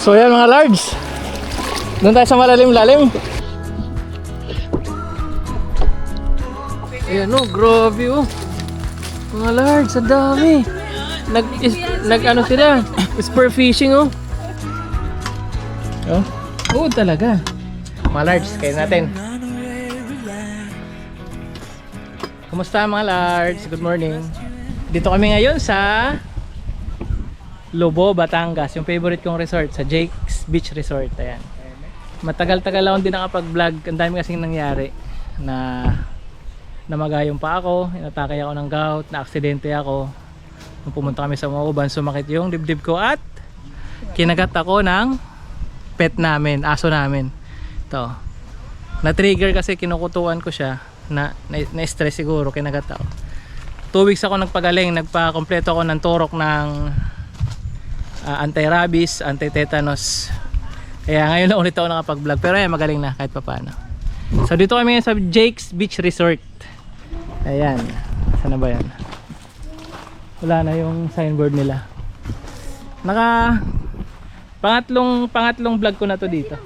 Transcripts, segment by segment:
So yan mga lards, doon tayo sa malalim-lalim. Ayan o, grabe o. Mga lards, ang dami. Nag ano sila, spear fishing o. Oh, oo talaga. Mga lards, kain natin. Kumusta mga lards? Good morning. Dito kami ngayon sa Lobo, Batangas, yung favorite kong resort, sa Jake's Beach Resort. Ayan. Matagal-tagal lang din nakapag-vlog. Ang dami kasing nangyari na namagayong pa ako, inatakay ako ng gout, na-aksidente ako. Nung pumunta kami sa Mauban, sumakit yung dibdib ko at kinagat ako ng pet namin, aso namin. Ito. Na-trigger kasi kinukutuan ko siya, na-stress siguro, kinagat ako. 2 weeks ako nagpagaling, nagpa-kompleto ako ng turok ng anti-rabies, anti-tetanus. Kaya ngayon na ulit ako nakapag-vlog, pero ay magaling na kahit papaano. So dito kami ngayon sa Jake's Beach Resort. Ayan, sana ba yan? Wala na yung signboard nila. Pangatlong vlog ko na to dito.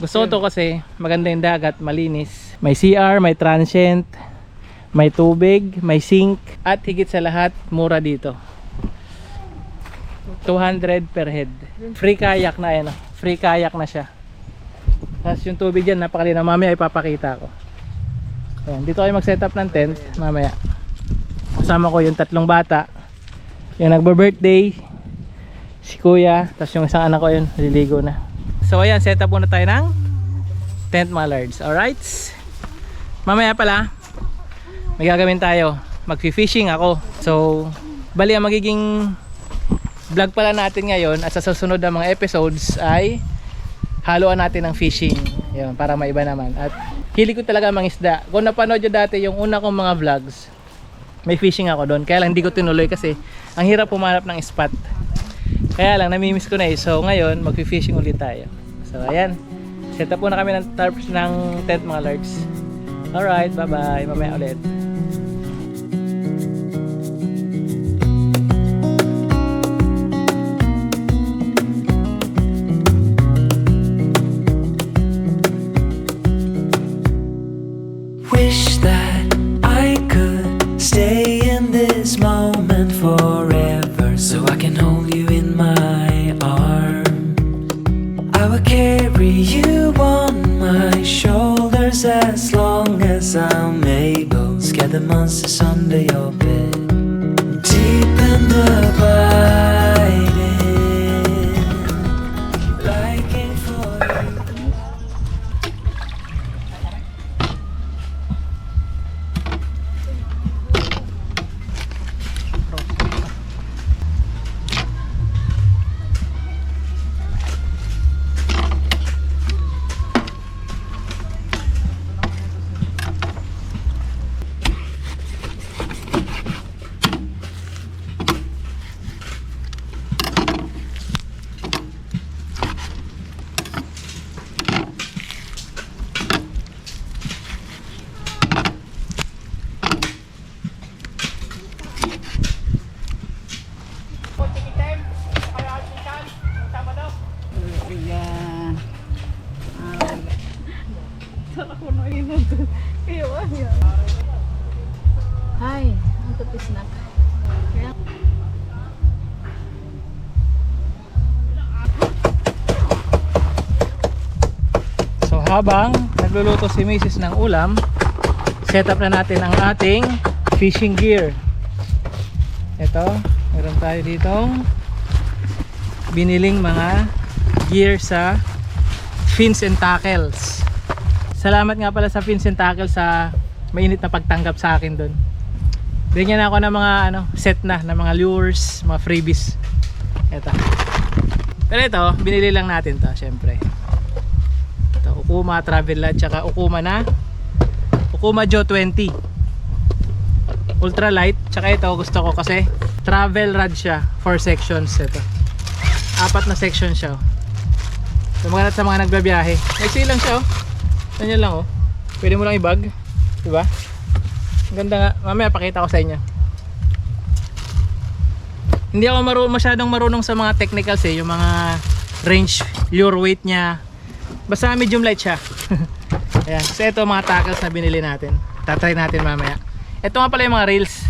Gusto ko to kasi maganda yung dagat, malinis. May CR, may transient, may tubig, may sink, at higit sa lahat, mura dito. 200 per head. Free kayak na yan. Free kayak na siya. Tapos yung tubig dyan, napakalinaw. Mamaya ipapakita ko. Ayan, dito kayo mag-set up ng tent. Mamaya. Kasama ko yung 3 bata. Yung nagbe-birthday, si kuya. Tapos yung isang anak ko yun, naliligo na. So ayan, set up muna tayo ng tent mga lards. Alright. Mamaya pala, may gagawin tayo. Mag-fishing ako. So, bali ang magiging vlog pala natin ngayon at sa susunod na mga episodes ay haluan natin ng fishing. Yun, para maiba naman. At hilig ko talaga mangisda. Kung napanood nyo dati yung una kong mga vlogs, may fishing ako doon. Kaya lang hindi ko tinuloy kasi ang hirap pumanap ng spot. Kaya lang namimiss ko na eh. So ngayon mag-fishing ulit tayo. So ayan, set up muna kami ng tarps ng tent mga lards. Alright, bye bye. Mamaya ulit. Wish that I could stay in this moment forever, so I can hold you in my arms. I will carry you on my shoulders as long as I'm able. Scare the monsters under your bed, deep and abiding, liking for you. Hi, ang tapis na. So habang nagluluto si Mrs. ng ulam, set up na natin ang ating fishing gear. Ito, meron tayo ditong biniling mga gear sa Fins and Tackles. Salamat nga pala sa Fins and Tackles sa mainit na pagtanggap sa akin doon. Bigyan ako ng mga set na ng mga lures, mga freebies. Ito. Pero ito, binili lang natin to, syempre. Ito, Okuma Travel Rod, tsaka Okuma Joe 20. Ultralight, tsaka ito gusto ko kasi travel rod siya, 4 sections ito. 4 na section siya. So maganda sa mga nagbabiyahe. Maiksi lang siya oh. Ganyan lang oh. Pwede mo lang i-bag, 'di ba? Ang ganda nga. Mamaya pakita ko sa inyo. Hindi ako masyadong marunong sa mga technicals eh, yung mga range, lure weight niya. Basta medium light siya. Ayan. So ito mga tackles na binili natin. Tatry natin mamaya. Ito nga pala yung mga reels.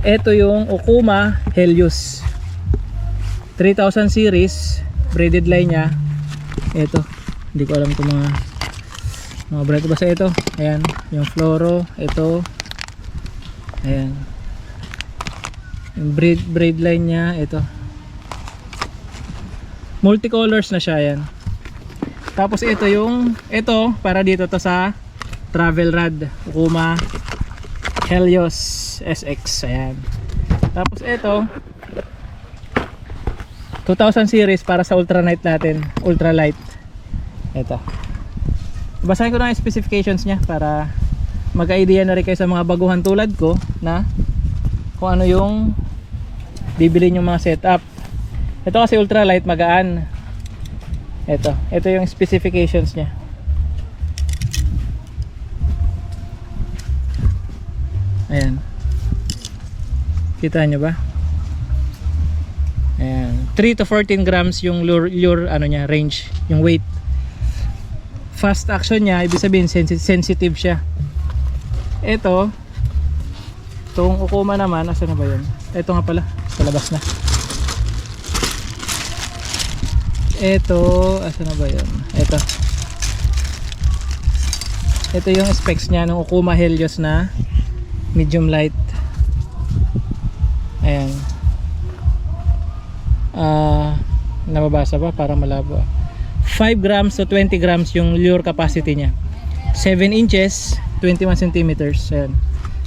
Ito yung Okuma Helios 3000 series, braided line niya. Ito, hindi ko alam kung mga brand. Basta ito, ayan, yung fluoro, ito, ayan, yung braid line niya, ito, multicolors na siya, ayan. Tapos ito para dito to sa travel rod, Okuma Helios SX, ayan. Tapos ito 2000 series para sa ultralight natin, ultralight. Ito, basahin ko na yung specifications niya para mag-idea na rin kayo sa mga baguhan tulad ko na kung ano yung bibili yung mga setup. Ito kasi ultralight, magaan. Ito yung specifications niya. Ayan, kita nyo ba? Ayan, 3 to 14 grams yung lure ano niya, range, yung weight. Fast action niya, ibig sabihin sensitive siya. Itong Okuma naman, asa na ba yun? Ito nga pala, sa labas na. Asa na ba yun? Ito yung specs niya ng Okuma Helios na medium light. Ayan. Nababasa ba? Parang malabo. 5 grams to 20 grams yung lure capacity niya. 7 inches, 21 centimeters. Ayan.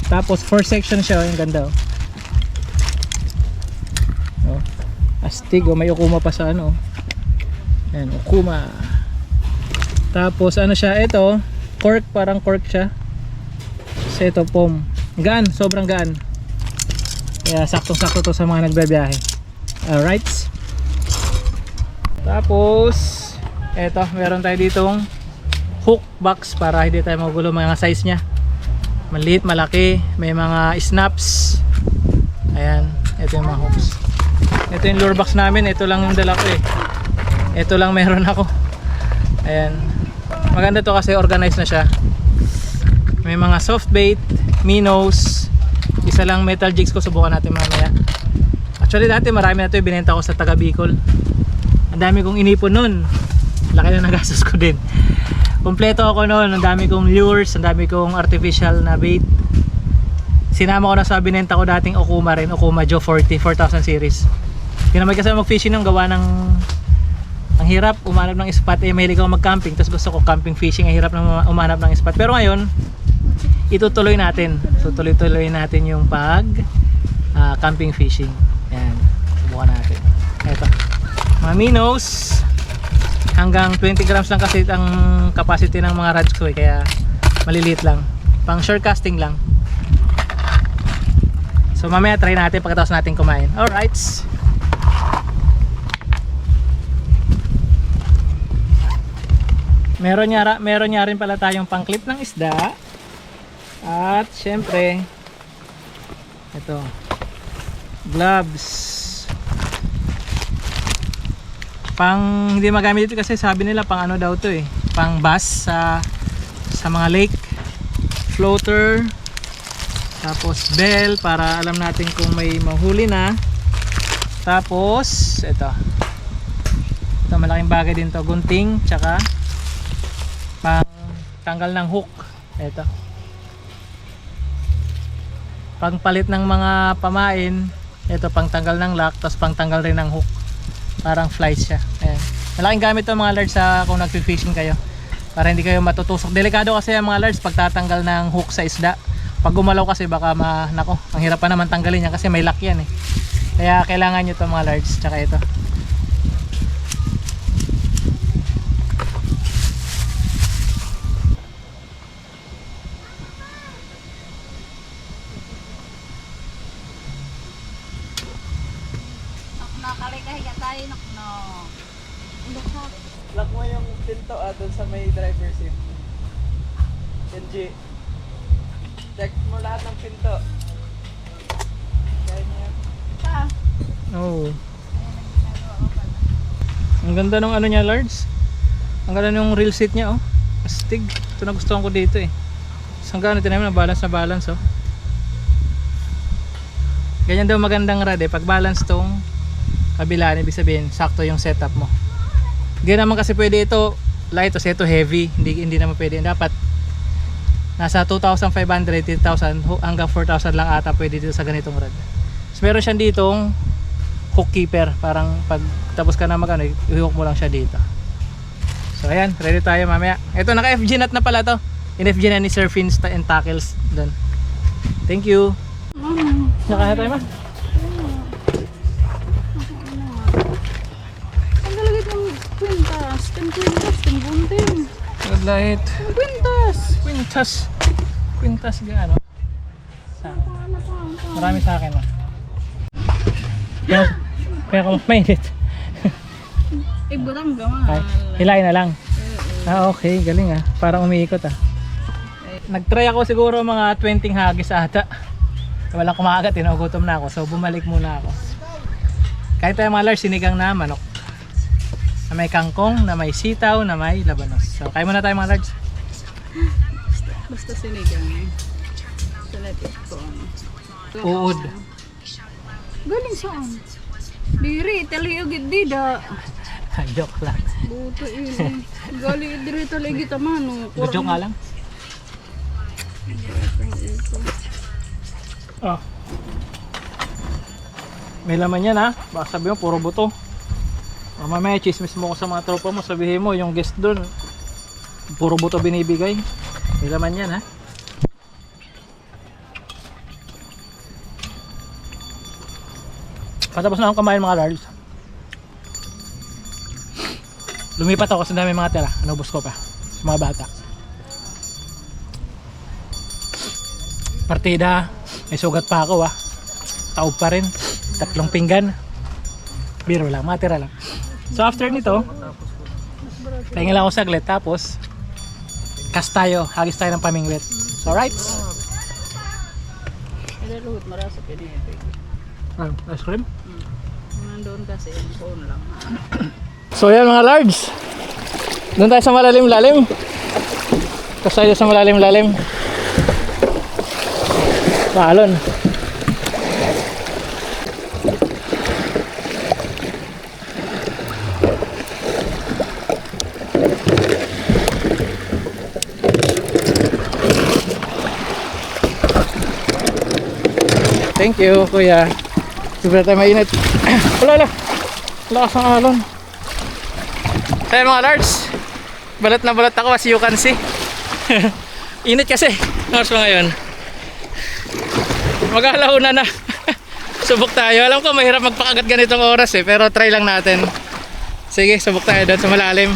Tapos 4 section siya. Ang ganda, oh. Astig, may Okuma pa sa ano. Ayan, Okuma. Tapos ano siya, ito cork, parang cork siya. So ito foam. Gaan, sobrang gaan. Kaya saktong-sakto to sa mga nagbabiyahe. Alright. Tapos eto, meron tayo ditong hook box para hindi tayo magulo mga size nya. Maliit, malaki, may mga snaps. Ayan, ito yung mga hooks. Ito yung lure box namin, ito lang yung dala ko eh. Ito lang meron ako. Ayan. Maganda to kasi organized na siya. May mga soft bait, minnows, isa lang metal jigs ko, subukan natin mamaya. Actually dati marami na ito yung binenta ko sa taga Bicol. Ang dami kong inipon nun, laki na nagastos ko din. Kompleto ako nun, ang dami kong lures, ang dami kong artificial na bait. Sinama ko na sa binenta ko dating Okuma rin, Okuma Joe 4000 series. Hindi naman kasi mag fishing nung gawa ng ang hirap umanap ng spot. Mahilig ako mag camping, tapos gusto ko camping fishing, ang hirap na umanap ng spot. Pero ngayon itutuloy natin. So tuloy-tuloy natin yung pag camping fishing. Yan, subukan natin. Ito, mga minnows, hanggang 20 grams lang kasi ang capacity ng mga rods ko eh, kaya maliliit lang, pang shore casting lang. So mamaya try natin pagkatapos natin kumain. Alright. Meron niya rin pala tayong pang clip ng isda. At syempre ito, gloves. Pang hindi magamit ito kasi sabi nila pang ano daw to eh, pang bass sa mga lake. Floater. Tapos bell para alam natin kung may mahuli na. Tapos ito malaking bagay din to, gunting, tsaka pang tanggal ng hook. Ito, pang palit ng mga pamain. Ito pang tanggal ng lock, tapos pang tanggal rin ng hook, parang flies siya. Ayan. Malaking gamit to mga large kung nag-fishing kayo, para hindi kayo matutusok. Delikado kasi ang mga large pagtatanggal ng hook sa isda. Pag gumalaw kasi baka nako, ang hirap pa naman tanggalin yan kasi may lock yan eh. Kaya kailangan nyo to mga large. Tsaka ito, Nakalikahiya tayo, no. lock mo yung pinto doon sa may driver seat. Kenji, check mo lahat ng pinto. Kaya niya. Pa. Oo. Ang ganda ng ano niya, Large. Ang ganda ng real seat niya, oh. Astig. Ito na gustuhan ko dito eh. Isang gano'n, tinamin na balance, oh. Ganyan daw magandang rad eh. Pag balance tong kabilaan, ibig sabihin, sakto yung setup mo. Ganyan naman kasi pwede ito light o ito heavy. Hindi naman pwede. Dapat nasa 2,500, 3,000 hanggang 4,000 lang ata pwede dito sa ganitong rad. So, meron siyang ditong hook keeper, parang pag tapos ka na magano, i-hook mo lang siya dito. So ayan, ready tayo mamaya. Ito, naka FG nut na pala to. In FG na ni Sir Fins and Tackles doon. Thank you. Nakaha tayo ma? Ang lalagay ng kwintas. Ting bunting. Good light. Kwintas. Quintas gaano? Sa akin. Marami sa akin ma. Kaya kung mainit. Ibutang Ay, gamal. hilahin na lang. Ah, okay, galing ah. Parang umiikot ah. Nagtry ako siguro mga 20 hagis ata. Walang kumagat, tinugutom na ako. So bumalik muna ako. Kahit tayo mga Lars, sinigang na manok. Na may kangkong, na may sitaw, na may labanos. So kaya muna tayo mga Lars. Basta sinigang. Salat ito. Uod. Galing saan? Diri, taliyog dida. Joke lang. Buto ini. Galing diri taliyog tamano. Joke nga lang. Oh. May laman yan ha. Baka sabi mo puro buto. O mamaya chismis mo ko sa mga tropa mo. Sabihin mo yung guest doon puro buto binibigay. May laman yan ha. Patapos na akong kumain mga Larls. Lumipat ako sa dami mga tira. Anubos ko pa sa mga bata. Partida. May sugat pa ako Taob pa rin. 3 pinggan. Biro lang, matira lang. So after nito, pahinga lang ako saglit. Tapos cast tayo, hagis tayo ng pamingwit. So right. Ada luhut marasa pinipig. Ice cream. Nandoon kasi yung phone lang. So yan mga Lards. Doon tayo sa malalim-lalim. Cast tayo sa malalim-lalim. Maalon. Thank you, kuya. Sobra tayo mainit. Wala. Lakas ng alon. Kaya mga Lards, balat na balat ako as you can see. Init kasi. Oras pa ngayon. Mag-alauna na. Subok tayo. Alam ko mahirap magpakagat ganitong oras pero try lang natin. Sige, subok tayo doon sa malalim.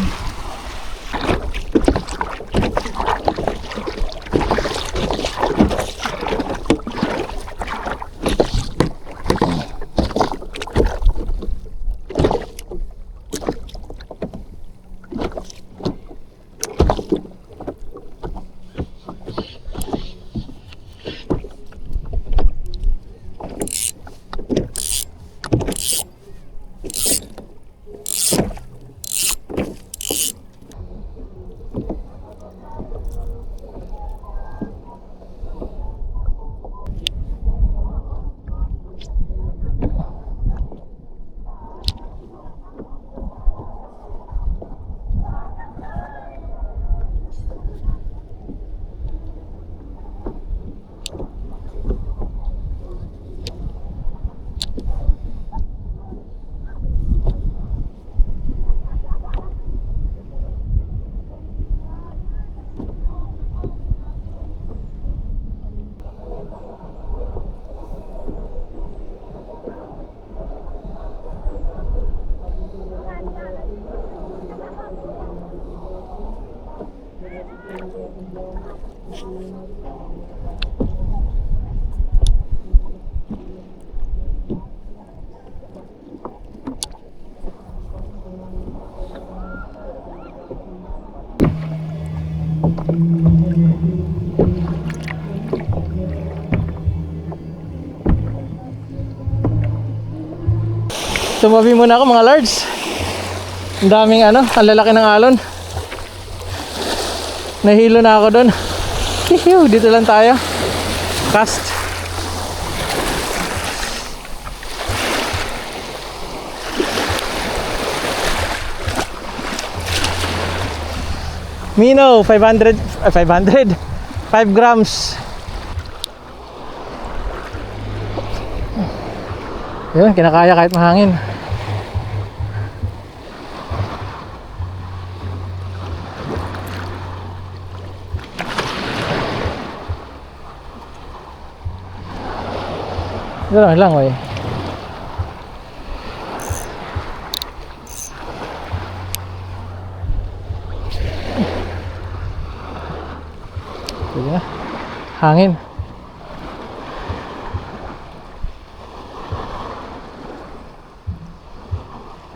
Tumabi muna ako mga Lards. Ang daming ano, ang lalaki ng alon. Nahilo na ako doon. Dito lang tayo. Cast. Mino, 500, 5 grams. Yun, kinakaya kahit mahangin. Gano'n lang, oy. Pwede na. Hangin.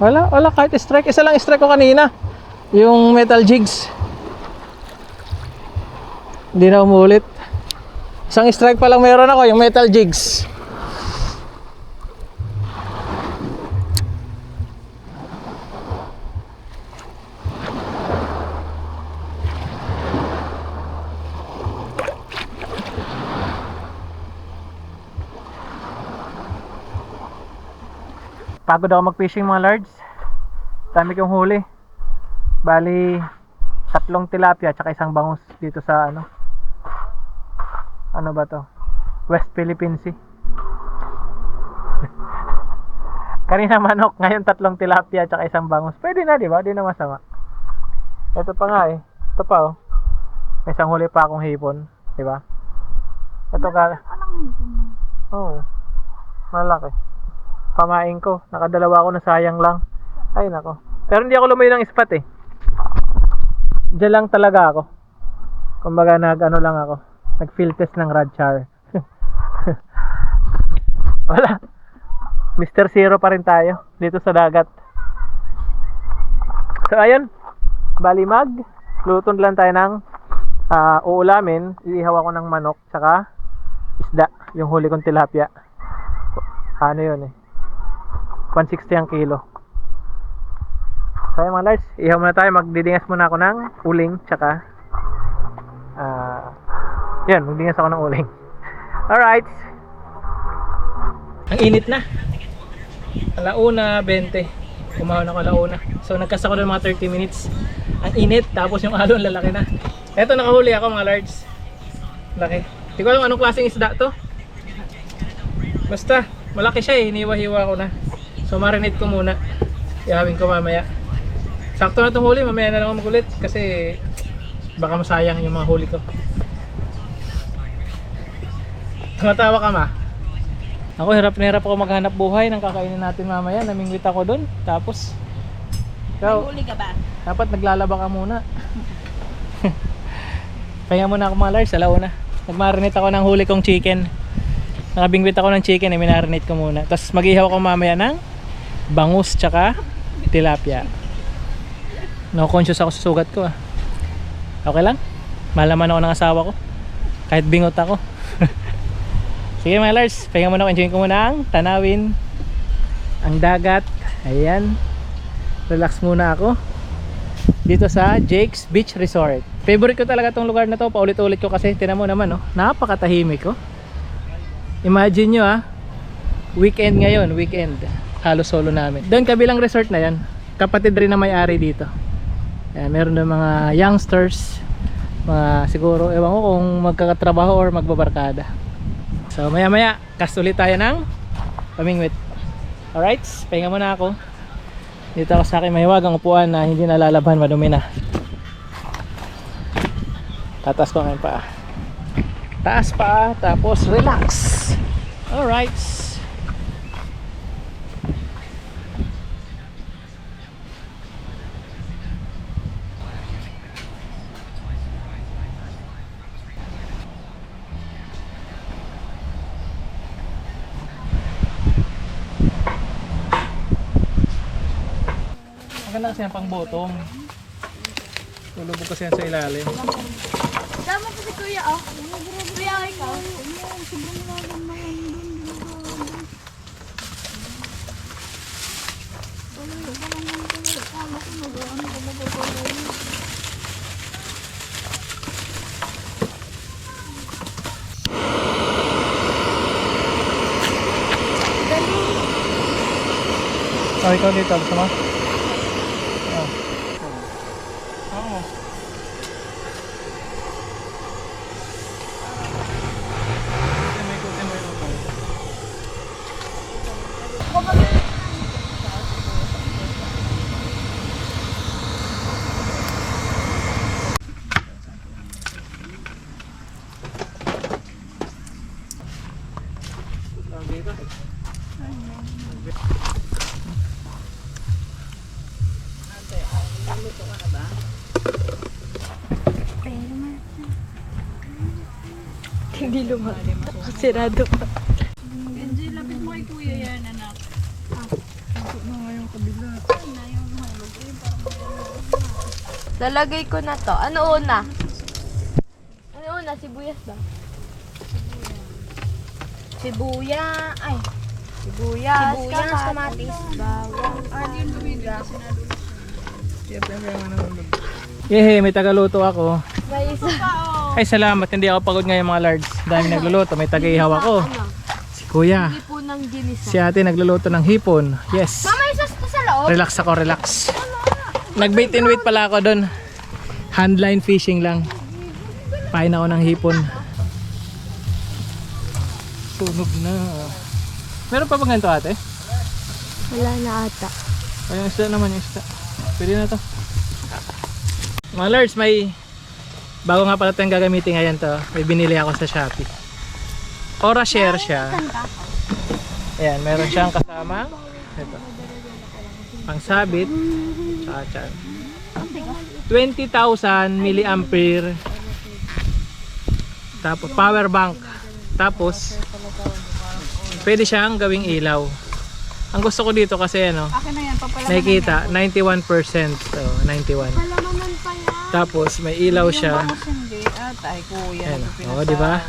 Wala kahit strike. Isa lang strike ko kanina. Yung metal jigs. Hindi na umulit. Isang strike pa lang meron ako, yung metal jigs. Pagod ako mag-fishing mga lords. Dami kong huli. Bali 3 tilapia at 1 bangus dito sa ano ba to? West Philippine Sea. Kanina manok, ngayon 3 tilapia at 1 bangus. Pwede na, di ba? Di na masama. Ito pa nga eh. Ito pa oh. May isang huli pa akong hipon, di ba? Ito ka. Oh. Malaki. Pamain ko. Nakadalawa ako na sayang lang. Ay nako. Pero hindi ako lumayo ng spot eh. Diyan lang talaga ako. Kumbaga nag-ano lang ako. Nag-field test ng rod char. Wala. Mr. Zero pa rin tayo dito sa dagat. So ayun. Bali luton lang tayo ng uulamin. Iihaw ako ng manok tsaka isda. Yung huli kong tilapia. Ano yun eh. 160 ang kilo. So mga guys, ihaw muna tayo. Magdidingas muna ako ng uling tsaka yan, magdingas ako ng uling. Alright. Ang init na. 1:20. Kumahon ako 1:00. So nagkas ako ng mga 30 minutes. Ang init, tapos yung alon lalaki na. Eto, nakahuli ako mga large. Laki. Hindi ko alam anong klaseng isda to. Basta malaki siya eh, hiniwa-hiwa ko na. So marinate ko muna. Ihawin ko mamaya. Sakto na itong huli, mamaya na lang ako magulit kasi baka masayang yung mga huli ko. Tumatawa ka ma? Ako hirap na hirap ako maghanap buhay ng kakainin natin mamaya. Namingwit ako doon. Tapos ikaw, huli ka ba? dapat naglalaba ka muna. Pahinga muna ako mga Lars, alauna. Nagmarinate ako ng huli kong chicken. Nakabingwit ako ng chicken, minarinate ko muna. Tapos mag-ihaw ako mamaya ng bangus tsaka tilapia. No conscious ako sa sugat ko ah. Okay lang? Malaman ako ng asawa ko. Kahit bingot ako. Sige mga Lars, pahinga muna ako. Enjoy ko muna ang tanawin, ang dagat. Ayan. Relax muna ako dito sa Jake's Beach Resort. Favorite ko talaga tong lugar na to. Paulit-ulit ko kasi tinan mo naman napakatahimik ko. Imagine nyo weekend ngayon, weekend. Halos solo namin. Doon kabilang resort na yan, kapatid rin na may-ari dito. Ayan, meron na mga youngsters, mga siguro, ewan ko kung magkakatrabaho or magbabarkada. So maya maya, cast ulit tayo ng pamingwit. Alright, pahinga muna ako. Dito ako sa aking mahiwagang upuan na hindi nalalaban, madumi na. Tatas ko ngayon pa. Taas pa, tapos relax. Alright. Maganda kasi yan pang bottom. Tulubog kasi yan sa ilalim. Dama ko si Kuya oh. Kuya ikaw. Sobrang lalim na yan doon. Oh, ikaw dito. Gusto mo? Oh. Oo. May kuti mo yung utang. Dito. Hindi lumalim. Sirado pa. Benji, lapit mo kay kuya yan, anak. Lalagay ko na to. Ano una? Ano una? Sibuyas ba? Sibuyas. Ay. Sibuyas, kamatis, bawang, lumigas. Yehe, may tagaluto ako. May isa. Ay, salamat. Hindi ako pagod ngayon mga lards. Dami nagluluto. May tagaihaw ako. Si Kuya. Hindi po ng ginisa. Si ate nagluluto ng hipon. Yes. Mama, isa sa loob. Relax ako, relax. Nag-bait and wait pala ako doon. Handline fishing lang. Pain ako ng hipon. Tunog na. Meron pa ba ganito ate? Wala na ata. Ay, yung isda naman yung isda. Pwede na to. Mga lords, may bago nga pala tayong gagamitin ngayon to. May binili ako sa Shopee. Ora share siya. Ayan, meron siyang kasama. Ito. Pangsabit. Tsaka tiyan. 20,000 milliampere. Tapos power bank. Tapos pwede siyang gawing ilaw. Ang gusto ko dito kasi ano, Akin na yan, papalamanan nakikita 91%. So, 91. Palamanan pa yan. Tapos may ilaw siya. Hindi, ay kuya. Ayan, oh, di ba?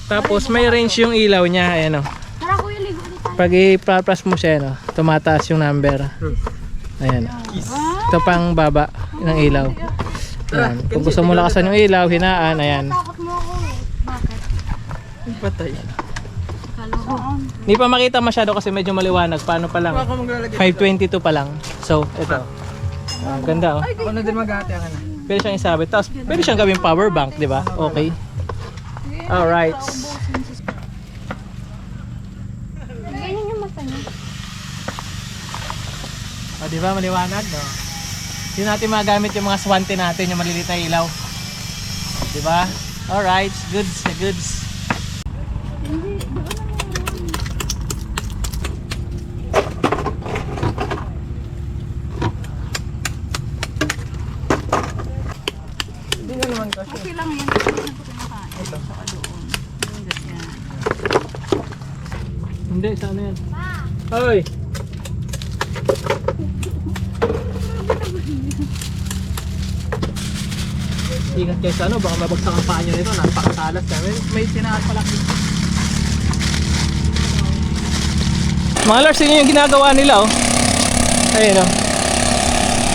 Tapos may range yung ilaw niya, ayan oh. Tara kuya, ligo ulit tayo. Pag i-plus mo siya, no, tumataas yung number. Ayan. Ito pang baba ng ilaw. Ayan. Kung gusto mo lakasan yung ilaw, hinaan, ayan. Takot mo ako eh. Bakit? Patay. Kala ko. Hindi pa makita masyado kasi medyo maliwanag. Paano pa lang? 522 pa lang. So, ito. Ganda oh. Ako na din mag-ate ka na. Pwede siyang isabit. Tapos pwede siyang gawing power bank, di ba? Okay. Alright. Ganyan yung mata niya. O, di ba? Maliwanag, no? Hindi natin magamit yung mga swante natin, yung maliliit na ilaw. Di ba? Alright. Goods na goods. Okay lang yan. Ito. Sa doon. Yan. Hindi, sa ano yan? Hoy! Ingat kayo sa ano, baka mabagsak ang paa nyo nito. Napakatalas ka. May tinaas pala. Mga lars, yun yung ginagawa nila oh. Ayun oh.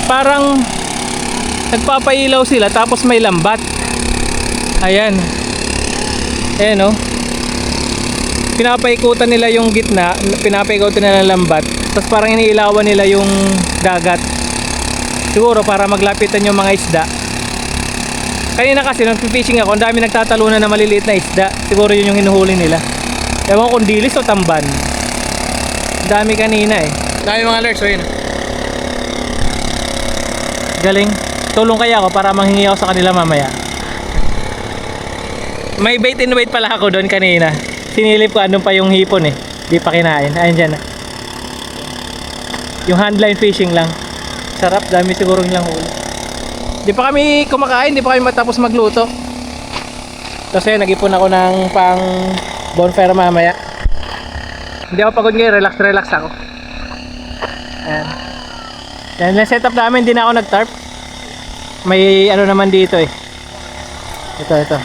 Parang nagpapailaw sila tapos may lambat. Ayan. Ayan oh. Pinapaikutan nila yung gitna, pinapaikutan nila ng lambat. Tapos parang iniilawan nila yung dagat. Siguro para maglapitan yung mga isda. Kanina kasi nung fishing ako, ang dami nagtatalunan na maliliit na isda. Siguro yun yung hinuhuli nila. Ewan ko kung dilis o tamban. Ang dami kanina eh. Dami mga alerts, yun. Galing. Tulong kaya ako para manghingi ako sa kanila mamaya. May bait and wait pala ako doon kanina. Sinilip ko andun pa yung hipon eh. Di pa kinain. Ayun dyan. Yung handline fishing lang. Sarap, dami siguro nilang huli. Di pa kami kumakain, di pa kami matapos magluto. Kasi nag-ipon ako ng pang bonfire mamaya. Hindi ako pagod ngayon, relax ako. Ayan. Yan lang setup namin, hindi na ako nag-tarp. May ano naman dito eh. Ito.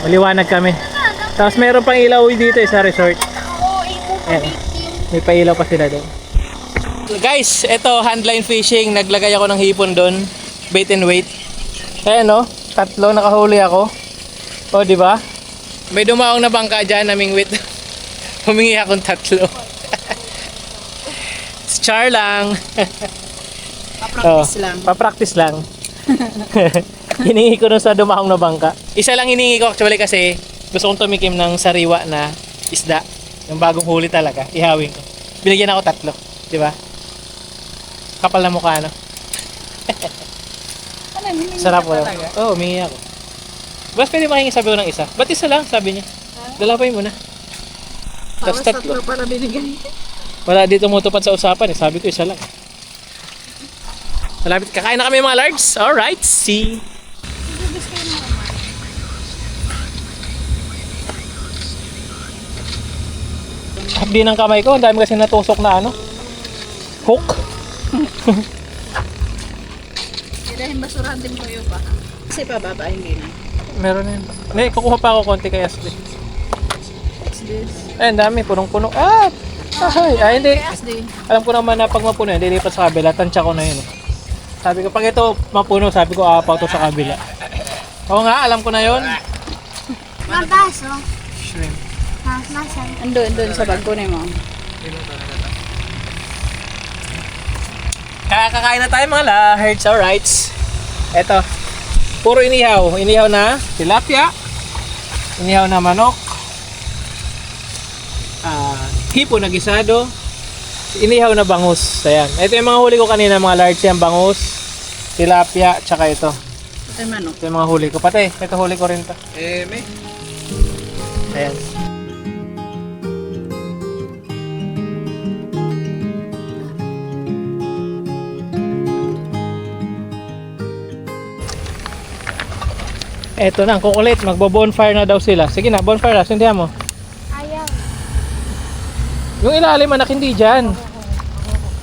Maliwanag kami. Tapos meron pang ilaw dito eh sa resort. Ayan. May pailaw pa sila doon. Guys, ito handline fishing. Naglagay ako ng hipon doon. Bait and wait. Ayan o, 3 nakahuli ako. O, di ba? May dumaong na bangka dyan, naming wait. Humingi akong 3. Char lang. Pa-practice lang. Pa-practice lang. Hiningi ko nun sa dumahong na bangka. Isa lang hiningi ko actually kasi gusto kong tumikim ng sariwa na isda. Yung bagong huli talaga. Ihawin ko. Binigyan ako 3. Di ba? Kapal na mukha, no? Ano, humingi Sarap ka ko. talaga? Oo, humingi ako. Bas pwede makingi sabi ko ng isa. Ba't isa lang? Sabi niya. Dalawin mo na. Tapos Tapos 3. 3 para binigay. Wala dito tumutupad sa usapan eh. Sabi ko isa lang. Malapit. Kakain na kami mga lards. Alright, see. Hapdi ng kamay ko. Ang dami kasi natusok na ano. Hook. Dahil basurahan din kayo pa. Kasi pababa, hindi na. Meron yan. Hindi, kukuha pa ako konti kay Ashley. What's this? Eh, ang dami. Punong-puno. Ah! Ay, hindi. SD. Alam ko naman na pag mapuno, hindi lipat sa kabila. Tansya ko na yun eh. Sabi ko, pag ito mapuno, sabi ko, aapaw to sa kabila. Oo nga, alam ko na yun. Magkaso. Shrimp. Nasan? Andun sa bag ko na mo. Kakain na tayo mga laherds, alright. Eto, puro inihaw. Inihaw na tilapia, inihaw na manok, hipo na gisado, inihaw na bangus. Ayan. Ito yung mga huli ko kanina mga large, yung bangus, tilapia, tsaka ito. Ito yung manok. Ito yung mga huli ko. Pati, ito huli ko rin to. Ayan. Eto na, kung ulit, magbo-bonfire na daw sila. Sige na, bonfire na, sundihan mo. Ayaw. Yung ilalim anak, hindi dyan.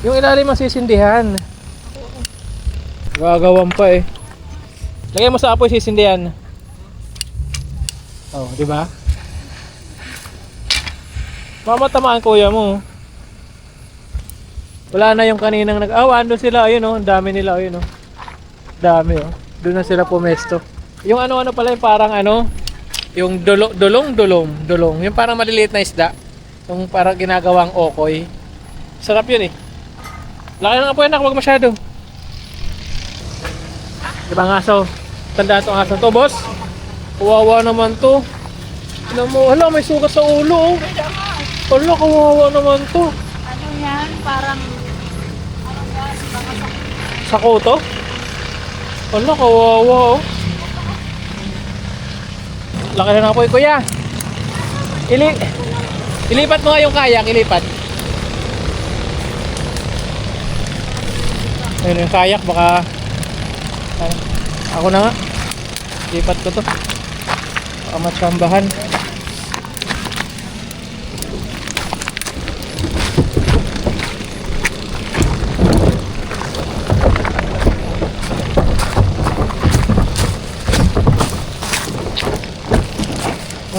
Yung ilalim ang sisindihan. Gagawan pa eh. Lagay mo sa apoy sisindihan. Oh, di ba? Mamatamaan kuya mo. Wala na yung kaninang andun sila, ayun oh, ang dami nila, ayun oh. Dami oh. Doon na sila pumesto. Yung ano pala yung parang ano, yung dolong. Yung parang maliliit na isda. Yung parang ginagawang okoy. Sarap yun eh. Laki ng apoy anak, wag masyado. Diba ang aso? Tanda itong aso to, boss. Kawawa naman to. Alam mo, hala, may sugat sa ulo oh. Hala, kawawa naman to. Ano yan? Parang... Sako to? Hala, kawawa oh. Laki na ng apoy, kuya. Ilipat mo nga yung kayak, ilipat. Ayun yung kayak, baka ako na nga. Lipat ko to. Baka matsambahan.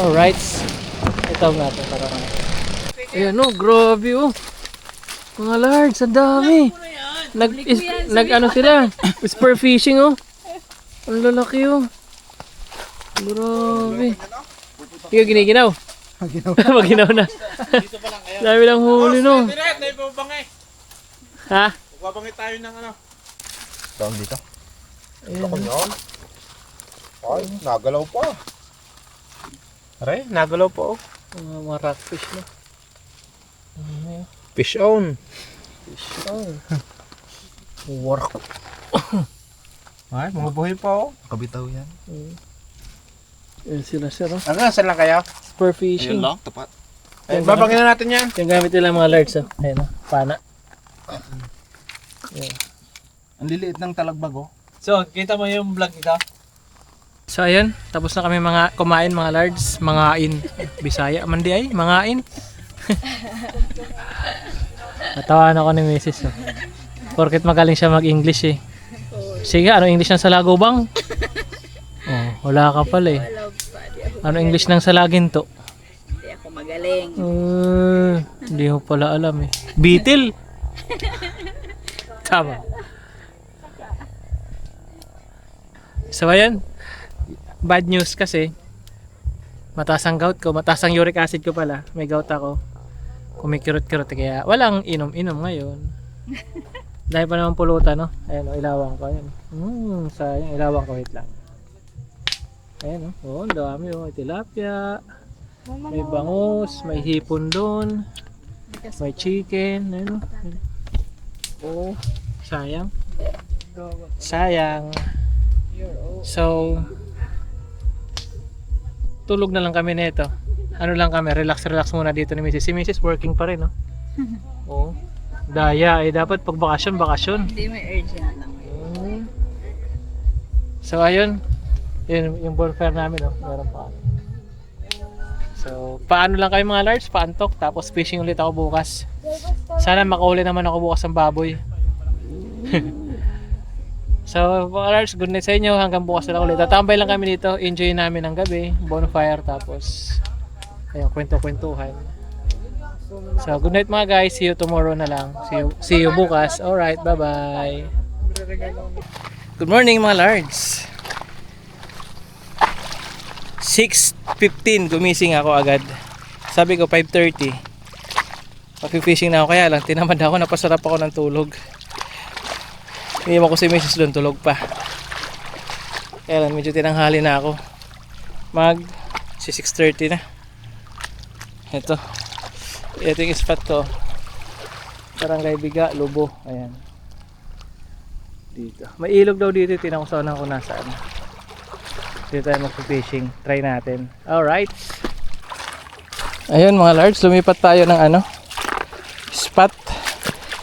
Alright. Ito natin para ano. Ayan oh, grabe oh. Mga lards, ang dami. Nag ano sila? Spear fishing oh. Ang lalaki oh. Grabe. Ikaw giniginaw. Maginaw na. Dami lang huli no. Ha? Babangit tayo ng ano. Tawag dito. Ayan. Ako yun. Ay, nagalaw pa. Aray, nagalaw po. Mga rockfish no. Fish on. Work. Ay, mga buhay pa oh. Kabitaw yan. Ayan sila sir oh. Hanggang saan lang kayo? Spear fishing. tapat. Ay, babangin na natin yan. Yung gamit nila mga lards oh. Ayan oh. Pana. Ang liliit ng talagbag oh. So, kita mo yung vlog nito? So ayun, tapos na kami mga kumain mga lards, mangain. Bisaya man di ay, mangain. Natawa ako ni Mrs. Oh. Porket magaling siya mag-English eh. Sige, ano English ng salago bang? Oh, wala ka pala eh. Ano English ng salagin to? Hindi ako magaling. Hindi mo pala alam eh. Beetle? Tama. So ayan, bad news kasi mataas ang gout ko, mataas ang uric acid ko pala. May gout ako. Kumikirot-kirot kaya walang inom-inom ngayon. Dahil pa naman pulutan, no? Ayan, oh, ilawan ko. Ayan. Sayang, ilawan ko. Wait lang. Ayan, oh. Oh, ang dami, oh. May tilapia. May bangus. May hipon doon. May chicken. Ayan, oh. Oh, sayang. Sayang. So, tulog na lang kami nito. Ano lang kami, relax muna dito ni Mrs. Si Mrs. working pa rin, no? Oo. Daya, dapat pag bakasyon. Hindi, may urgent lang. So, ayun. Yun, yung bonfire namin, no? Meron pa. So, paano lang kayo mga large? Paantok. Tapos fishing ulit ako bukas. Sana makahuli naman ako bukas ng baboy. So, mga large, good night sa inyo. Hanggang bukas na lang ulit. Tatambay lang kami dito. Enjoy namin ang gabi. Bonfire. Tapos, ayun, kwento-kwentuhan. So, good night mga guys. See you tomorrow na lang. See you bukas. Alright, bye-bye. Good morning mga lards. 6:15 gumising ako agad. Sabi ko 5:30. Mag-fishing na ako, kaya lang tinamad ako, napasarap ako ng tulog. Hindi mo ko si Mrs. doon, tulog pa. Kaya lang medyo tinanghali na ako. 6:30 na. Ito yung spot ko. Barangay Biga, Lubo. Ayan. Dito. May ilog daw dito. Tinakusanan ko nasaan. Dito tayo mag-fishing. Try natin. Alright. Ayun mga lards. Lumipat tayo ng spot.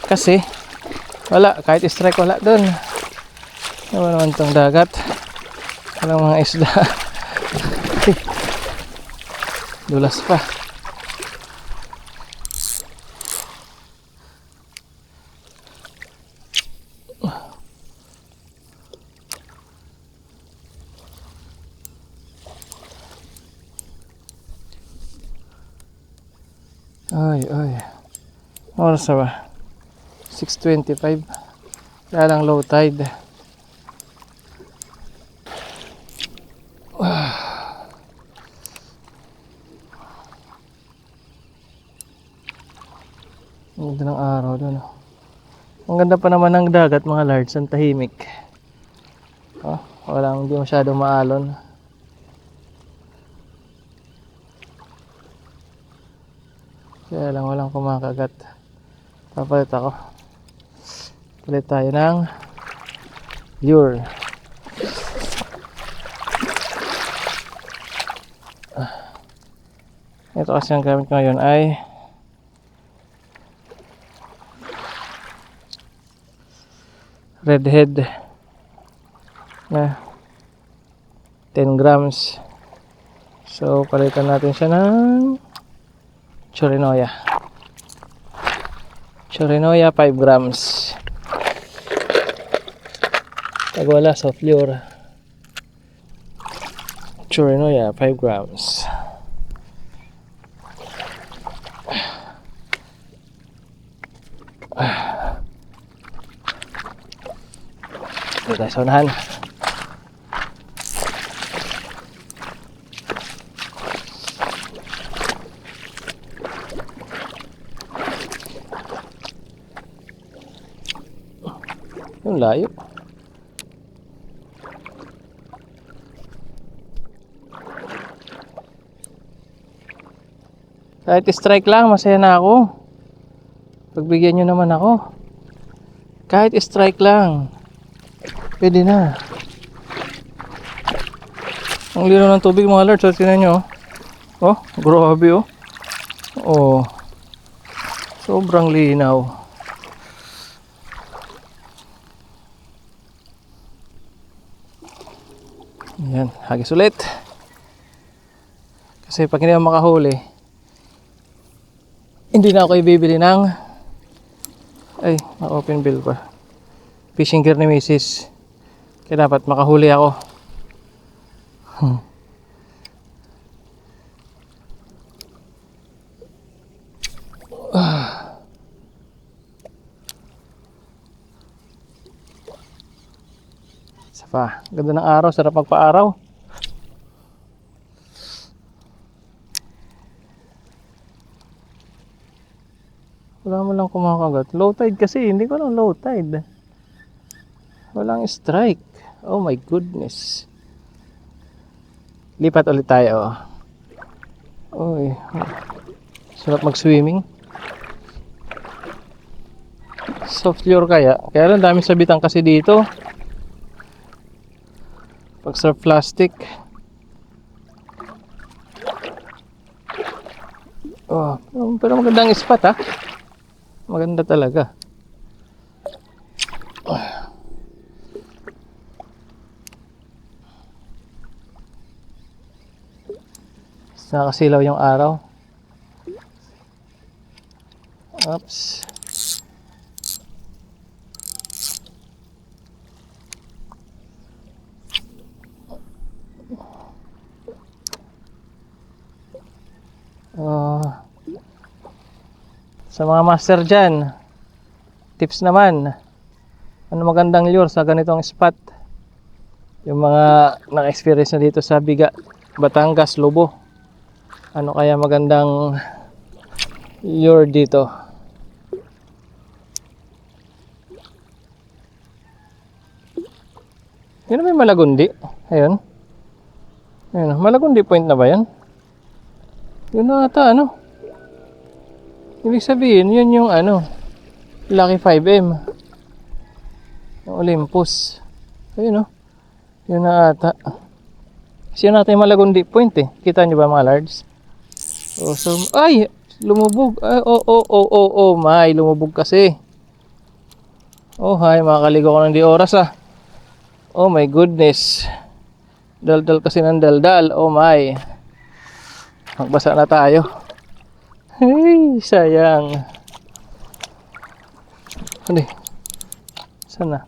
Kasi wala. Kahit strike wala dun. Ano naman itong dagat. Walang mga isda. Dulas pa. Ay. Oras na ba? 6:25. Kaya lang low tide. Ang ganda ng araw doon. Ang ganda pa naman ng dagat mga lards. Ang tahimik. Hindi masyadong maalon. Kaya lang walang kumakagat. Papalit ako. Palit tayo ng lure. Ito kasi ang gamit ko ngayon ay redhead na 10 grams. So palitan natin siya ng Chorinoya 5 grams. Tagwala soft lure. Chorinoya 5 grams. Dito tayo sa unahan. Yung layo. Kahit strike lang, masaya na ako. Pagbigyan nyo naman ako. Kahit strike lang, pwede na. Ang lino ng tubig mga lords. So, tinan nyo. Oh, grabe oh. Oh, sobrang linaw. Yan, hagis ulit. Kasi pag hindi ako makahuli, hindi na ako ibibili ng open bill pa. Fishing gear ni Mrs. Kaya dapat makahuli ako. Pa. Ganda ng araw, sarap magpa-araw. Wala mo lang kumakagat. Low tide kasi, hindi ko lang low tide. Walang strike. Oh my goodness. Lipat ulit tayo. Uy. Sarap mag-swimming. Soft lure kaya. Kaya lang daming sabitan kasi dito. Pag surf plastic. Oh, pero magandang spot ha. Maganda talaga. Nakasilaw yung araw. Oops. Sa mga master dyan, tips naman, ano magandang lure sa ganitong spot? Yung mga naka-experience na dito sa Biga, Batangas, Lobo. Ano kaya magandang lure dito? Yun na ba yung Malagundi? Ayun. Ayun, Malagundi point na ba yan? Yun na ata, ano? Ibig sabihin, yun yung ano, Lucky 5M. Yung Olympus. Ayun, no? Yun na ata. Kasi yun natin yung Malagundi point eh. Kita nyo ba mga lards? Oh, so, ay! Lumubog. Ay, oh, may. Lumubog kasi. Oh, hay. Makakaligo ko ng di oras ah. Oh my goodness. Daldal kasi ng daldal. Oh my. Magbasa na tayo. Hey, sayang. Hindi. Sana.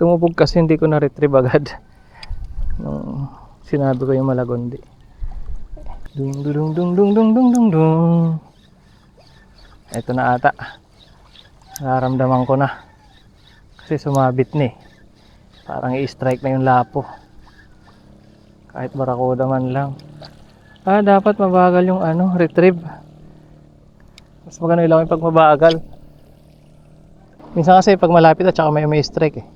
Tumubog kasi hindi ko na-retrieve agad nung sinabi ko yung Malagundi. Dung dung dung dung dung dung dung dung. Ito na ata. Nararamdaman ko na. Kasi sumabit ni. Parang i-strike na yung lapo. Kahit barakuda man lang. Ah, dapat mabagal yung ano, retrieve. Mas maganda lang yung pag mabagal. Minsan kasi pag malapit at saka may strike eh.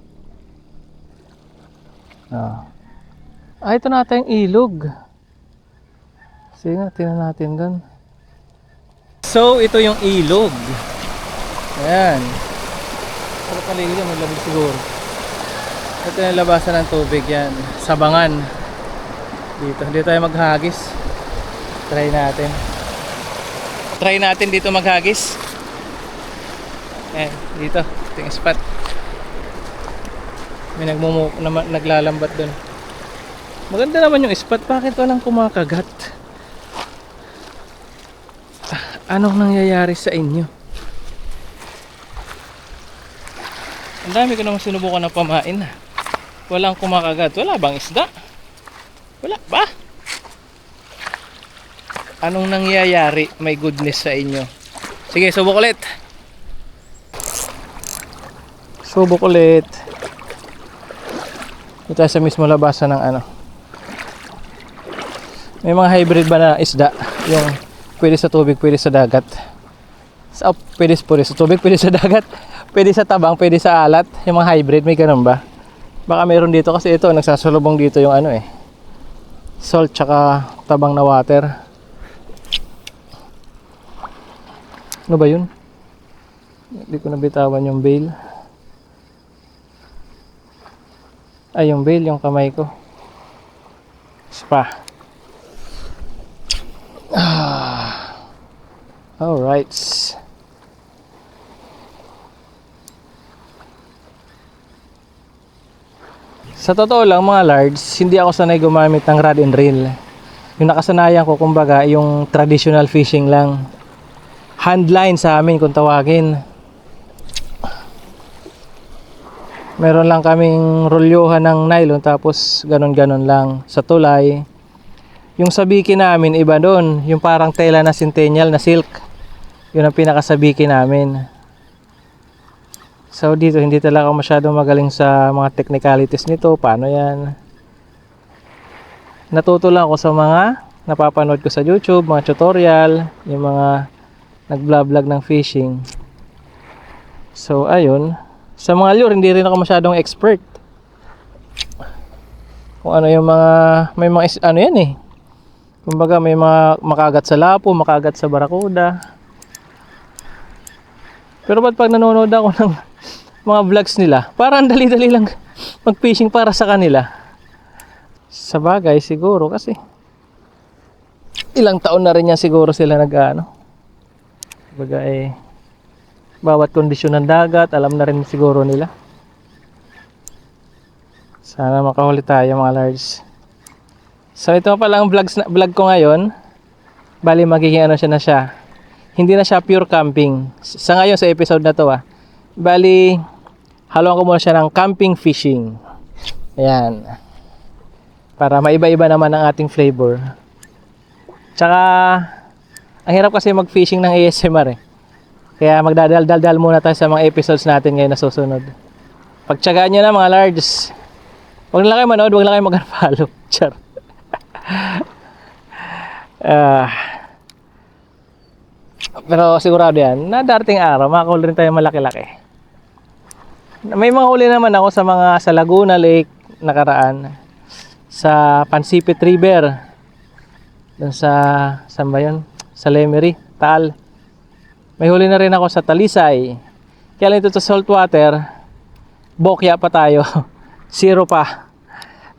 Ah, ito na ata yung ilog. Sige nga, tingnan natin doon. So, ito yung ilog. Ayan. Sarap paligid yan, malamig siguro. Ito yung labasan ng tubig yan. Sabangan. Dito tayo maghagis. Try natin. Try natin dito maghagis. Ayan, dito. Ito yung spot. May naglalambat doon. Maganda naman yung spot. Bakit walang kumakagat? Anong nangyayari sa inyo? Ang dami ko naman sinubukan na pamain. Walang kumakagat. Wala bang isda? Wala ba? Anong nangyayari? May goodness sa inyo. Sige, subok ulit. Subok ulit. Ito sa mismo labasan ng ano. May mga hybrid ba na isda? Yung pwede sa tubig, pwede sa dagat. Pwede sa tubig, pwede sa dagat. Pwede sa tabang, pwede sa alat. Yung mga hybrid, may ganun ba? Baka meron dito kasi ito, nagsasalubong dito yung ano eh. Salt tsaka tabang na water. Ano ba yun? Hindi ko nabitawan yung bail. Ay, yung bail, yung kamay ko. Spa. Alright. Sa totoo lang mga lards, hindi ako sanay gumamit ng rod and reel. Yung nakasanayan ko kumbaga yung traditional fishing lang. Handline sa amin kung tawagin. Meron lang kaming rolyohan ng nylon tapos ganon-ganon lang sa tulay. Yung sabiki namin iba doon, yung parang tela na centennial na silk. Yun ang pinakasabiki namin. So dito hindi talaga ako masyadong magaling sa mga technicalities nito. Paano yan? natuto lang ako sa mga napapanood ko sa YouTube, mga tutorial, yung mga nag-vlog ng fishing. So ayun, sa mga lure hindi rin ako masyadong expert. Kung ano yung mga may mga ano yan eh. Kumbaga may mga makagat sa lapo, makagat sa barakuda. Pero ba't pag nanonood ako ng mga vlogs nila, parang dali-dali lang mag-fishing para sa kanila. Sa bagay siguro kasi ilang taon na rin yan siguro sila nag-ano. Kumbaga eh bawat kondisyon ng dagat, alam na rin siguro nila. Sana makahuli tayo mga large. So ito pa lang vlog ko ngayon. Bali magiging ano siya na siya. Hindi na siya pure camping. Sa ngayon sa episode na to bali haluan ko muna siya ng camping fishing. Ayan. Para maiba-iba naman ang ating flavor. Tsaka ang hirap kasi mag-fishing ng ASMR eh. Kaya magdadal-dal muna tayo sa mga episodes natin ngayon na susunod. Pagtsagaan nyo na mga lards. Huwag na lang kayo manood, huwag na kayo mag-follow. Char. Pero sigurado yan, na darating araw, makakahuli rin tayo malaki-laki. May mga huli naman ako sa Laguna Lake nakaraan. Sa Pansipit River. Doon saan ba yun? Sa Lemery, Taal. May huli na rin ako sa Talisay. Kaya lang ito sa saltwater, bokya pa tayo. Zero pa.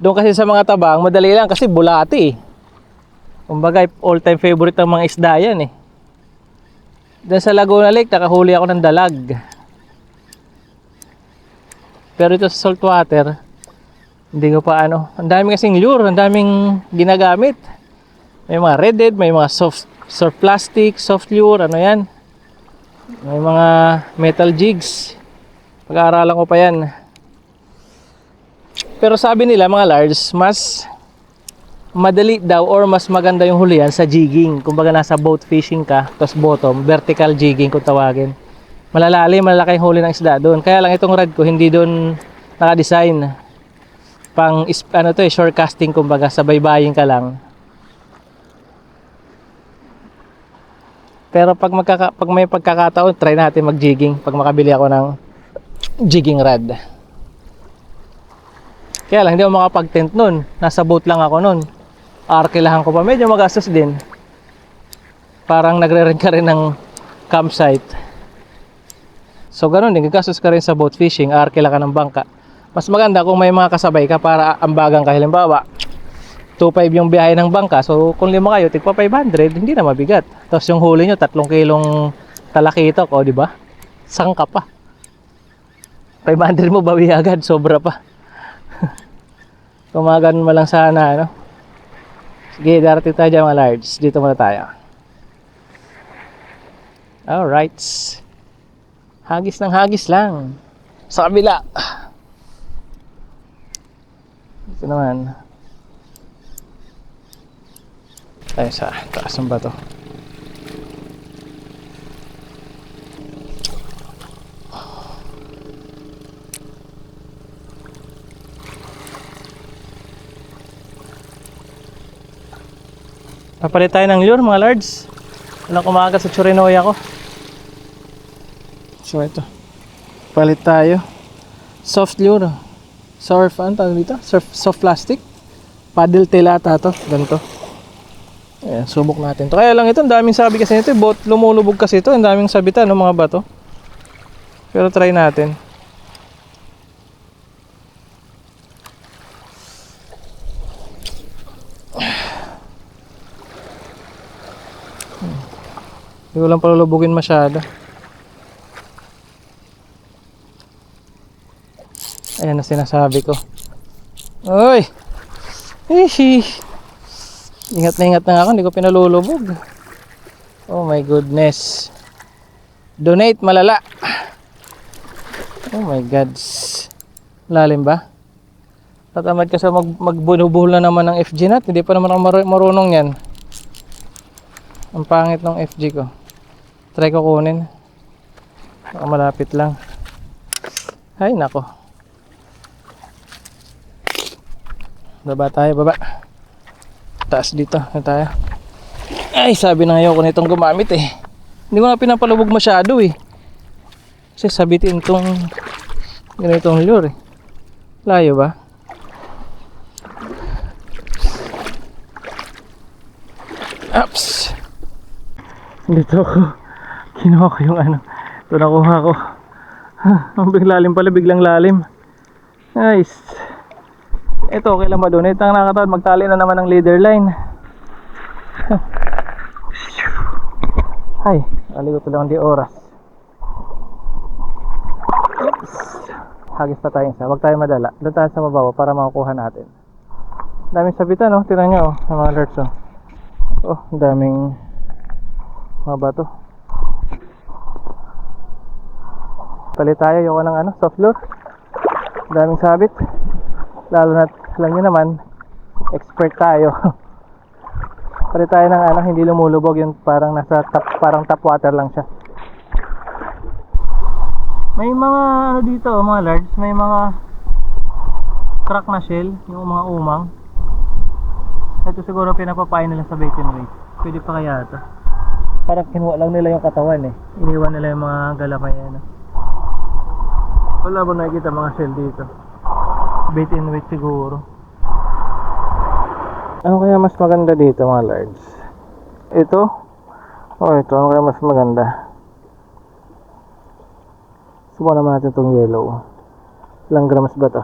Doon kasi sa mga tabang, madali lang kasi bulati eh. Kumbaga, all-time favorite ng mga isda yan eh. Doon sa Laguna Lake, nakahuli ako ng dalag. Pero ito sa saltwater, hindi ko pa ano. Ang dami kasing lure, ang daming ginagamit. May mga redhead, may mga soft plastic, soft lure, ano yan. May mga metal jigs. Pag-aaralan ko pa yan. Pero sabi nila mga large, mas madali daw or mas maganda yung hulihan sa jigging. Kumbaga nasa boat fishing ka, tapos bottom, vertical jigging kung tawagin. Malalalim, malalaki yung huli ng isda doon. Kaya lang itong rod ko hindi doon naka-design. Pang ano to shore casting, kumbaga sa baybayin ka lang. Pero pag may pagkakataon, try natin mag-jigging pag makabili ako ng jigging rod. Kaya lang, hindi ako makapag-tent nun. Nasa boat lang ako nun. Arkilahan ko pa. Medyo magastos din. Parang nagre-rent ka rin ng campsite. So, ganun din. Gagastos ka rin sa boat fishing. Arkila ka ng bangka. Mas maganda kung may mga kasabay ka para ambagan ka. Halimbawa, 2.5 yung biyahe ng bangka. So, kung 5 kayo, tigpa 500, hindi na mabigat. Tapos yung huli nyo, 3 kilong talakitok, o, di ba? Sangka pa. 500 mo bawi agad, sobra pa. Tumagan mo lang sana, ano? Sige, darating tayo dyan mga large. Dito muna tayo. Alright. Hagis ng hagis lang. Sa kabila. Dito naman. Tayo sa taas ng bato. Papalit tayo ng lure mga lards. Walang kumagat sa churinoya ko. So ito. Palit tayo. Soft lure. Surf, ano tawag dito? Soft plastic. Paddle tail ata to. Ganito. Ayan, subok natin to. Kaya lang ito, ang daming sabi kasi nito. Boat, lumulubog kasi ito. Ang daming sabitan ng mga bato. Pero try natin. Hindi ko lang palulubugin masyado. Ayan na sinasabi ko. Uy! Hihi! Ingat na nga ako, hindi ko pinalulubog. Oh my goodness. Donate malala. Oh my gods. Lalim ba? Tatamad ka sa magbunubuhol na naman ng FG nat. Hindi pa naman ako marunong yan. Ang pangit ng FG ko. Try ko kunin. Baka malapit lang. Ay nako. Baba tayo, baba. Taas dito. Ano tayo? Ay, sabi na ngayon ko nitong gumamit eh. Hindi ko na pinapalubog masyado eh. Kasi sabitin tong ganitong lure eh. Layo ba? Ups! Dito ako. Kinuha ko yung ano. Ito nakuha ko. Ang biglalim pala, biglang lalim. Nice. Ito, okay lang ba doon? Ito ang nakakataon. Magtali na naman ng leader line. Ay, aligot lang di oras. Oops. Hagis pa tayo isa. Huwag tayo madala. Doon tayo sa mabawa para makukuha natin. Daming sabitan, oh. Tingnan nyo, oh. Ng mga alerts, oh. Oh, daming mga bato. Palit tayo. Ayoko ng ano, soft lure. Daming sabit. Lalo na, alam nyo naman, expert tayo. Palit tayo ng ano, hindi lumulubog. Yung parang nasa parang tap water lang siya. May mga ano dito, mga large, may mga crack na shell, yung mga umang. Ito siguro pinapapain nila sa bait and weight. Pwede pa kaya ito. Parang kinuha lang nila yung katawan eh. Iniwan nila yung mga galamay ano. Wala ba nakikita mga shell dito? Bait and weight siguro. Ano kaya mas maganda dito mga large? Ito? Oh, ito. Ano kaya mas maganda? Subukan naman natin itong yellow. Ilang grams ba to?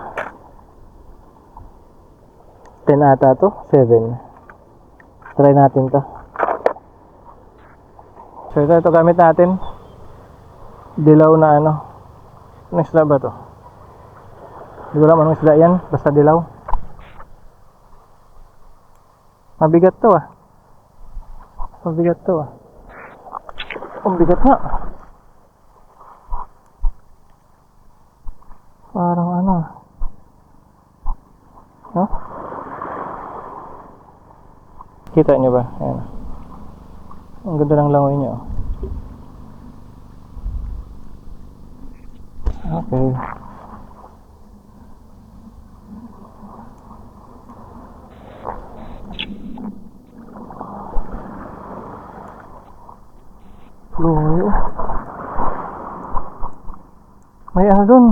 10 ata to? 7. Try natin to. So ito gamit natin. Dilaw na ano. Anong isda ba to? Hindi ko alam anong isda yan. Basta dilaw. Mabigat to ah. Mabigat to ah. Ang bigat nga. Parang ano. No? Kita niyo ba? Ayan. Ang ganda ng langoy niyo. Okay. Lumayo. May ano dun?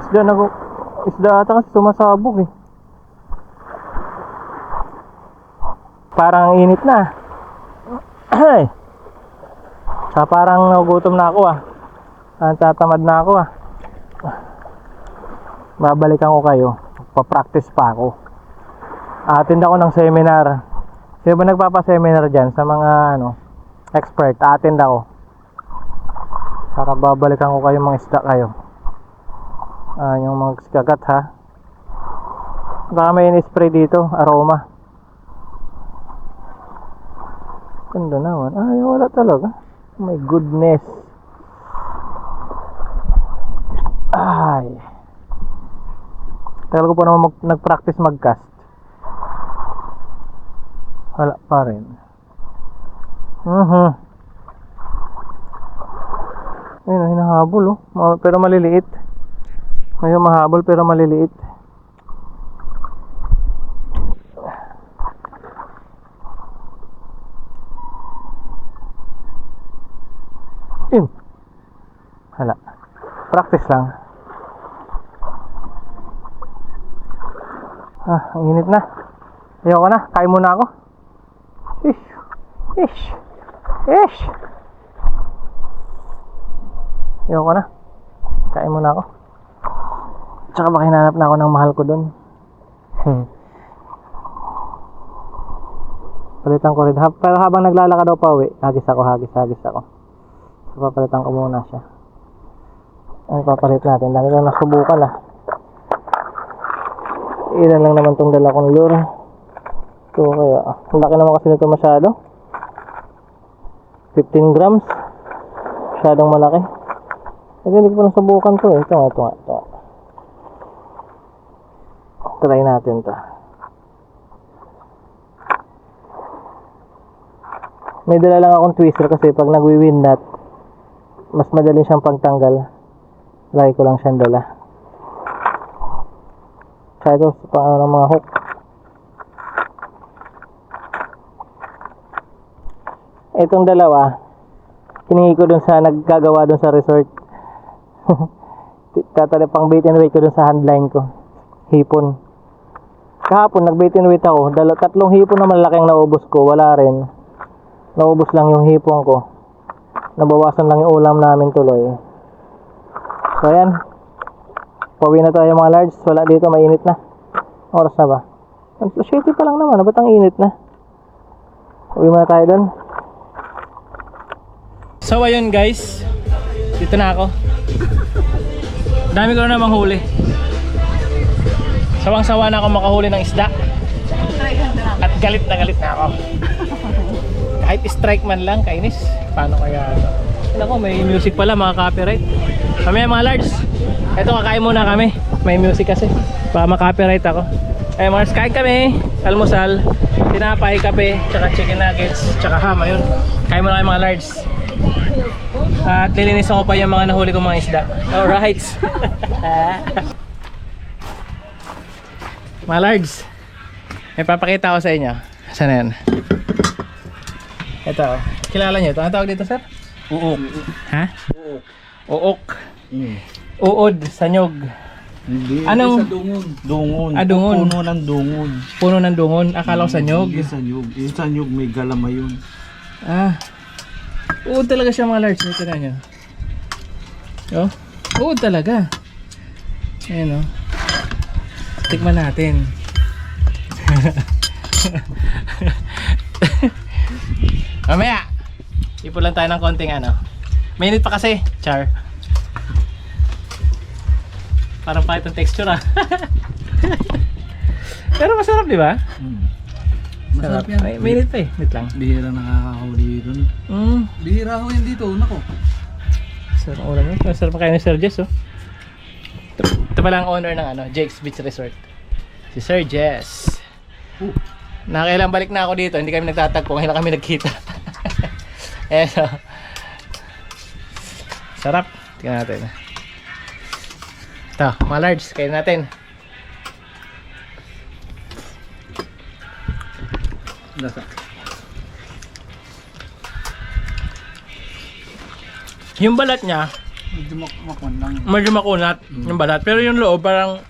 Isda ata kasi sumasabog eh. Parang init na. Ay. Sa parang nagugutom na ako ah. Tatamad na ako ah. Babalikan ko kayo. Pa-practice pa ako. Attend ako ng seminar. Sino ba nagpapa-seminar dyan sa mga ano, expert? Attend ako. Para babalikan ko kayo mga isda kayo. Yung mga kagat ha. Baka may in-spray dito, aroma. Ganda naman. Ay, wala talaga. Oh my goodness. Ay. Tagal ko po naman nag-practice mag-cast. Wala pa rin. Ayun, hinahabol oh. Pero maliliit. Ngayon mahabol pero maliliit. Yun. Hala. Practice lang. Ang init na. Ayoko na. Kain muna ako. Ish. Ish. Ish. Ayoko na. Kain muna ako. Tsaka baka hinanap na ako ng mahal ko dun. Palitan ko rin. Pero habang naglalakad daw pa uwi, hagis ako. So, papalitan ko muna siya. Ay, papalit natin. Dami lang nasubukan ah. Ilan lang naman tong dala kong lure. So, kaya, ang laki naman kasi nito masyado. 15 grams. Masyadong malaki. Hindi ko pa nasubukan to eh. Ito nga. Try natin to. May dala lang akong twister kasi pag nagwi-wind knot, mas madali siyang pagtanggal. Lagi ko lang siyang dala. Kaya ito pang ano ng mga hook. Itong dalawa, kiningi ko dun sa naggagawa dun sa resort. Tatali pang bait and weight ko dun sa handline ko. Hipon. Kahapon nag-bait and weight ako. Tatlong hipon na malaki ang naubos ko. Wala rin. Naubos lang yung hipon ko. Nabawasan lang yung ulam namin tuloy. So ayan. Pauwi na tayo mga large. Wala dito, mainit na. Oras na ba? 7 pa lang naman. Ba't ang init na? Uwi muna tayo dun. So ayun guys. Dito na ako. Dami ko na namang huli. Sawang-sawa na ako makahuli ng isda. At galit na ako. Kahit strike man lang, kainis. Paano kaya ito? Ako, may music pala, mga copyright. Kami mga large. Ito, kakain muna kami. May music kasi. Baka makopyright ako. Eh mga large, kain kami. Almusal, tinapay, kape, tsaka chicken nuggets, tsaka ham. Ayun. Kain muna kayo mga large. At lilinisan ko pa yung mga nahuli kong mga isda. Alright. Mga lards, may papakita ko sa inyo. Saan na yan? Ito, kilala nyo ito? Ano tawag dito, sir? Uok. Ha? Uok. Uod, sanyog. Hindi. Anong- Sa dungon. Dungon. Ah, dungon. Puno ng dungon. Puno ng dungon. Akala ko sanyog. Hindi sanyog. Yung sanyog may galama yun. Ah. Uod talaga siya mga lards. Ito na nyo. Oh, uod talaga. Ayan o. Tikman natin. Mamaya. Ipulan tayo ng konting ano. Mainit pa kasi. Char. Parang pahit ang texture ah. Pero masarap di ba? Masarap yan. Ay, mainit pa eh. Wait lang. Bihira nakakahuli dun. Bihira ho yan dito. Nako. Sarap ang ulam yun. Masarap pa kayo ni Sir Jess oh. Ito pala ang owner ng ano, Jake's Beach Resort. Si Sir Jess. Nakailang balik na ako dito. Hindi kami nagtatagpo. Ngayon lang kami nagkita. So. Sarap. Tingnan natin. Ito, mga large. Kain natin. Lasa. Yung balat niya, Medyo makman lang. medyo makunat yung balat. Pero yung loob parang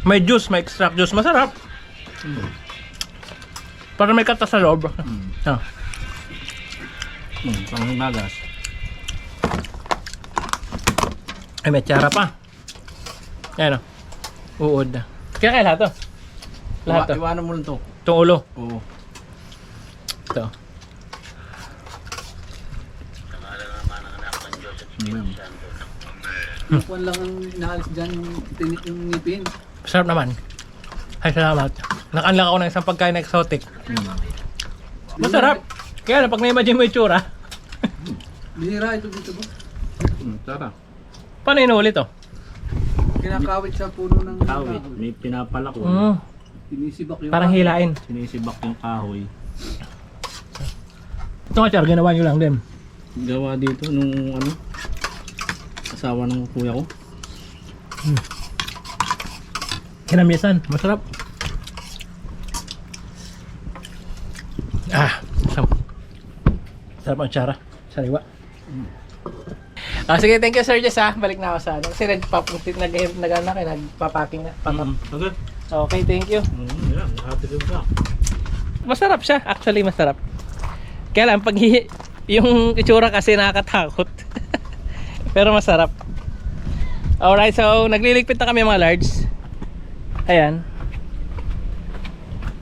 may juice, may extract juice. Masarap. Parang may kata sa loob. Ah. Pang nagas. Ay, may tsara pa. Ayan o. Uod. Kaya kaya lahat to. Lahat to. Iwanan mo lang to. Itong ulo. Oo. Ito. Kuwan lang ang inaalis dyan yung tinit yung ngipin. Sarap naman. Ay, salamat. Nakaanlang ako ng isang pagkain na exotic. Masarap. Kaya na, pag na-imagine mo yung tsura, Bihira ito dito ba? Tara. paano inuuli to? Kinakawit sa puno ng Kawit, may pinapalak ko. Sinisibak yung Parang hilain. Sinisibak yung kahoy. Ito nga, Char, ginawa nyo lang din. Gawa dito nung ano, asawa ng kuya ko. Kinamisan. Masarap. Ah, sarap. Sarap ang tsara. Sariwa. Sige, thank you Sir Jess ha. Balik na ako sa ano. Kasi nagpapacking na. Okay. Okay, thank you. Yan, happy din ka. Masarap siya. Actually, masarap. Kaya lang, pag yung itsura kasi nakakatakot. Pero masarap. Alright, so nagliligpit na kami mga large. Ayan.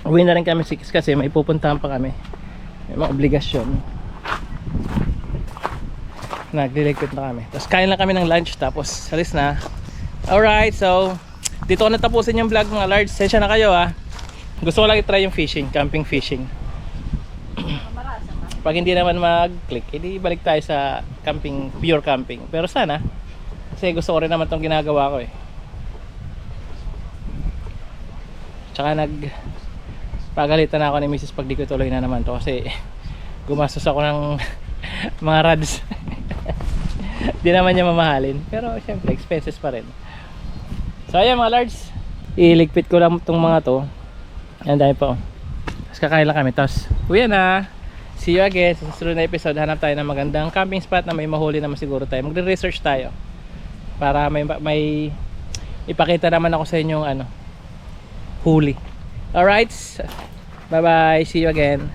Uwi na rin kami 6 kasi may pupuntahan pa kami. May mga obligasyon. Nagliligpit na kami. Tapos kain lang kami ng lunch tapos alis na. Alright, so dito ko natapusin yung vlog mga large. Sensya na kayo ha. Gusto ko lang i-try yung fishing, camping fishing. Pag hindi naman mag-click, edi balik tayo sa camping, pure camping. Pero sana, kasi gusto ko rin naman itong ginagawa ko eh. Tsaka pagalitan na ako ni Mrs. pag di ko tuloy na naman to kasi gumastos ako ng mga rods. Di naman niya mamahalin. Pero syempre, expenses pa rin. So ayan mga lards, iligpit ko lang itong mga to. Ayan, dahil po. Tapos kakain lang kami. Tapos uwi na. See you again sa susunod na episode. Hanap tayo ng magandang camping spot na may mahuli naman siguro tayo. Magre-research tayo para may ipakita naman ako sa inyo huli. Alright, bye bye, see you again.